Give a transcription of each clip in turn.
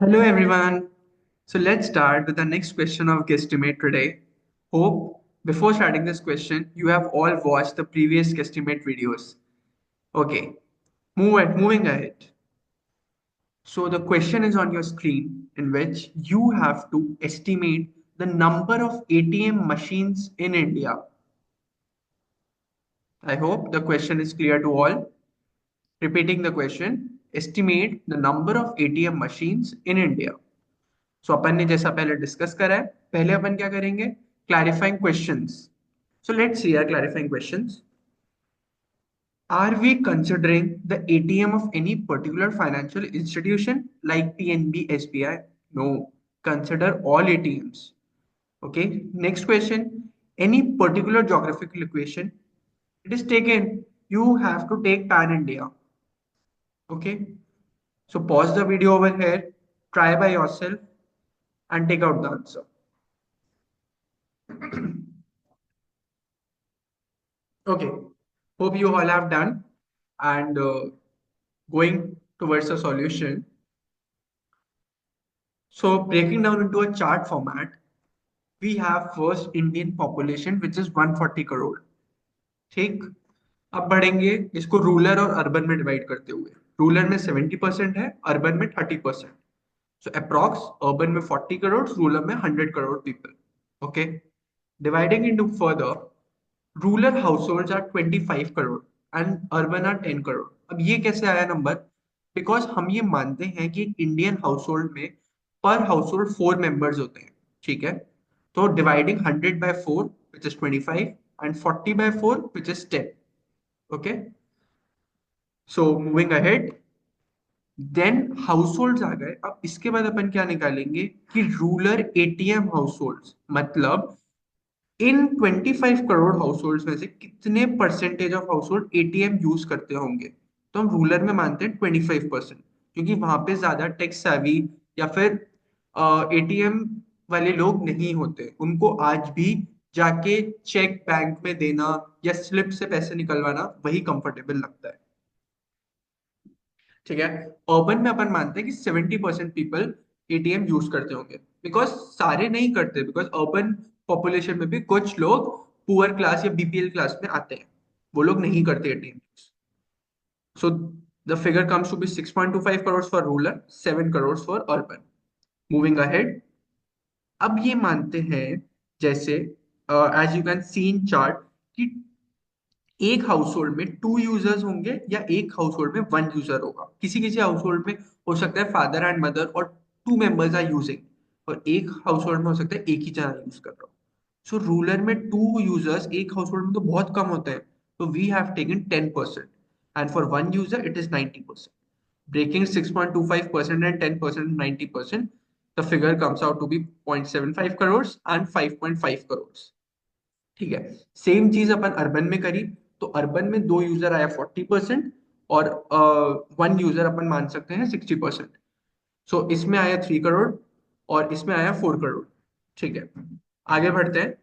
Hello everyone. So let's start with the next question of Guesstimate today. Hope before starting this question, you have all watched the previous Guesstimate videos. Okay, moving ahead. So the question is on your screen in which you have to estimate the number of ATM machines in India. I hope the question is clear to all. Repeating the question, estimate the number of ATM machines in India. सो अपन ने जैसा पहले discuss करा है पहले अपन क्या करेंगे clarifying questions so let's see are clarifying questions are we considering the ATM of any particular financial institution like PNB SBI no consider all ATMs okay next question any particular geographical location it is taken you have to take pan india okay so pause the video over here try by yourself and take out the answer. Okay, hope you all have done and going towards a solution. So breaking down into a chart format, we have first Indian population which is 140 crore. ठीक अब बढ़ेंगे इसको rural और urban में divide करते हुए rural में 70% है अर्बन में 30%. So approx urban में 40 crores, rural में 100 crore people. Okay. Dividing into further, rural households are 25 crore and urban are 10 crore. अब ये कैसे आया नंबर? बिकॉज हम ये मानते हैं कि इंडियन हाउसहोल्ड में पर हाउसहोल्ड 4 मेंबर्स होते हैं. ठीक है. तो dividing 100 by 4 which is 25 and 40 by 4 which is 10. Okay. So moving ahead, then households आ गए. अब इसके बाद अपन क्या निकालेंगे कि रूरल एटीएम हाउसहोल्ड्स मतलब इन 25 करोड़ हाउसहोल्ड्स में से कितने percentage of household ATM use करते होंगे. तो हम रूरल में मानते हैं 25% क्योंकि वहां पे ज्यादा टेक्स सेवी या फिर एटीएम वाले लोग नहीं होते. उनको आज भी जाके चेक बैंक में देना या स्लिप से पैसे निकलवाना वही कंफर्टेबल लगता है. ठीक है. अर्बन में अपन मानते हैं कि 70% पीपल एटीएम यूज करते होंगे बिकॉज सारे नहीं करते बिकॉज अर्बन पॉपुलेशन में भी कुछ लोग पुअर क्लास या बीपीएल क्लास में आते हैं वो लोग नहीं करते ATM use. So the figure comes to be 6.25 crore for rural 7 crore for urban. Moving ahead, अब ये मानते हैं जैसे as you can see in chart कि एक हाउस होल्ड में 2 यूजर्स होंगे या एक हाउस होल्ड में 1 यूजर होगा. किसी किसी हाउस होल्ड में हो सकता है फादर एंड मदर और 2 मेंबर्स आर यूजिंग और एक हाउस होल्ड में हो सकता है एक ही जना यूज कर रहा हो. सो रूरल में 2 यूजर्स एक हाउस होल्ड में तो बहुत कम होते हैं. तो we have taken 10% and for 1 user it is 90%. Breaking 6.25% and 10% 90%, the figure comes out to be 0.75 crore and 5.5 crore. ठीक है. सेम चीज अपन अर्बन में करी तो अर्बन में 2 यूजर आया 40% और 1 यूजर अपन मान सकते हैं 60%. सो इसमें आया 3 करोड़ और इसमें आया 4 करोड़. ठीक है. आगे बढ़ते हैं.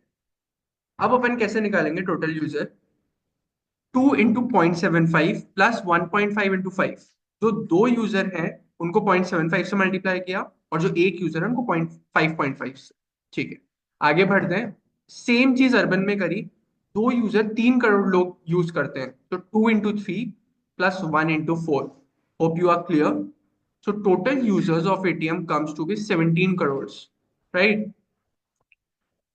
अब अपन कैसे निकालेंगे total user. 2 into 0.75 plus 1.5 into 5. जो 2 यूजर हैं उनको 0.75 से मल्टीप्लाई किया और जो एक यूजर है उनको 0.5 से. ठीक है. आगे बढ़ते हैं. सेम चीज अर्बन में करी. 2 यूजर 3 करोड़ लोग यूज करते हैं तो 2 into 3 plus 1 into 4. Hope you are clear. So total users of ATM comes to be 17 crore. Right.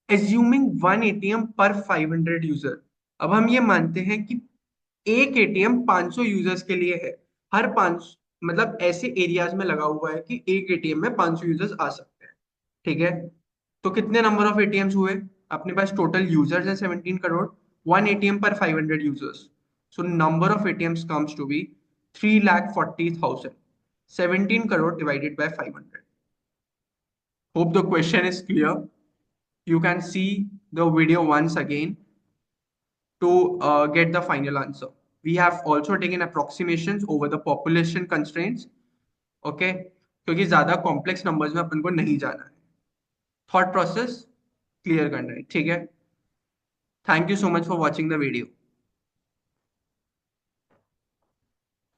Assuming 1 ATM पर 500 यूजर. अब हम ये मानते हैं कि एक एटीएम 500 यूजर्स के लिए है. हर 5 मतलब ऐसे एरियाज में लगा हुआ है कि एक एटीएम में 500 यूजर्स आ सकते हैं. ठीक है. तो कितने नंबर ऑफ एटीएम्स हुए. अपने पास टोटल यूजर्स है 17 करोड़. 1 एटीएम पर 500 users. So number of ATMs comes to be 3,40,000. 17 crore divided by 500. Hope the question is clear. You can see the video once again to get the final answer. We have also taken approximations over the population constraints. Okay, क्योंकि ज्यादा complex numbers में अपन को नहीं जाना है. Thought process clear करना है. ठीक है. Thank you so much for watching the video.